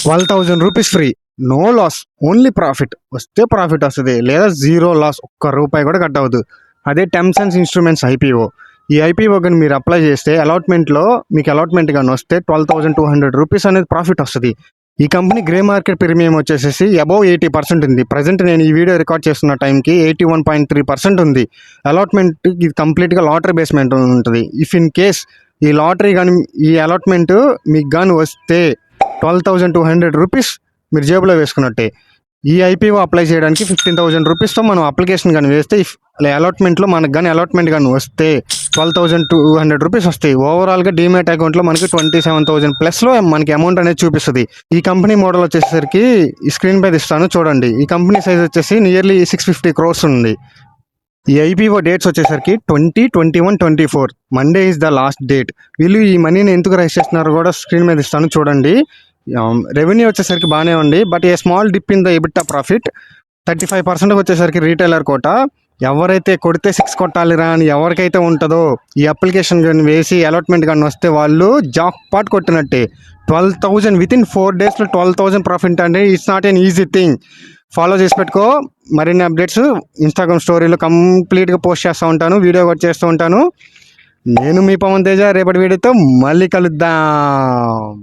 ₹12,000 free. No loss, only profit. వస్తే profit వస్తుంది, లేదా జీరో లాస్, ₹1 కూడా కట్ అవ్వదు. అదే టెమ్సన్స్ ఇన్స్ట్రుమెంట్స్ ఐపీఓ. ఈ ఐపీఓ కానీ మీరు అప్లై చేస్తే అలాట్మెంట్లో మీకు అలాట్మెంట్ కానీ వస్తే ₹12,200 అనేది ప్రాఫిట్ వస్తుంది. ఈ కంపెనీ గ్రే మార్కెట్ ప్రీమియం వచ్చేసి అబౌవ్ 80% ఉంది. ప్రజెంట్ నేను ఈ వీడియో రికార్డ్ చేస్తున్న టైంకి 81.3% ఉంది. అలాట్మెంట్ ఇది కంప్లీట్గా లాటరీ బేస్మెంట్ ఉంటుంది. ఇఫ్ ఇన్ కేస్ ఈ లాటరీ కానీ ఈ అలాట్మెంట్ మీకు కానీ వస్తే ₹12,200 మీరు జేబులో వేసుకున్నట్టే. ఈ ఐపీఓ అప్లై చేయడానికి ₹15,000తో మనం అప్లికేషన్ కానీ వేస్తే అలాట్మెంట్లో మనకు కానీ అలాట్మెంట్ కానీ వస్తే ₹12,200 వస్తాయి. ఓవరాల్గా డీమ్యాట్ అకౌంట్లో మనకి 27,000+లో మనకి అమౌంట్ అనేది చూపిస్తుంది. ఈ కంపెనీ మోడల్ వచ్చేసరికి ఈ స్క్రీన్ పై ఇస్తాను చూడండి. ఈ కంపెనీ సైజ్ వచ్చేసి నియర్లీ 650 crores ఉంది. ఈ ఐపీఓ డేట్స్ వచ్చేసరికి 20, 21, 24 Monday is the last date. వీళ్ళు ఈ మనీని ఎందుకు రైజ్ చేస్తున్నారో కూడా స్క్రీన్ మీద ఇస్తాను చూడండి. రెవెన్యూ వచ్చేసరికి బాగానే ఉంది, but a small dip in the EBITDA profit. 35% వచ్చేసరికి రీటైలర్ కోట. ఎవరైతే కొడితే 6 కొట్టాలిరా అని ఎవరికైతే ఉంటుందో ఈ అప్లికేషన్ కానీ వేసి అలాట్మెంట్ కానీ వస్తే వాళ్ళు జాక్ పాట్ కొట్టినట్టే. 12,000 వితిన్ 4 daysలో 12,000 ప్రాఫిట్ అంటే it's not an easy thing. Follow చేసి పెట్టుకో. మరిన్ని అప్డేట్స్ ఇన్స్టాగ్రామ్ స్టోరీలో కంప్లీట్గా పోస్ట్ చేస్తూ ఉంటాను, వీడియో కూడా చేస్తూ ఉంటాను. నేను మీ పవన్ తేజ. రేపటి వీడియోతో మళ్ళీ కలుద్దాం.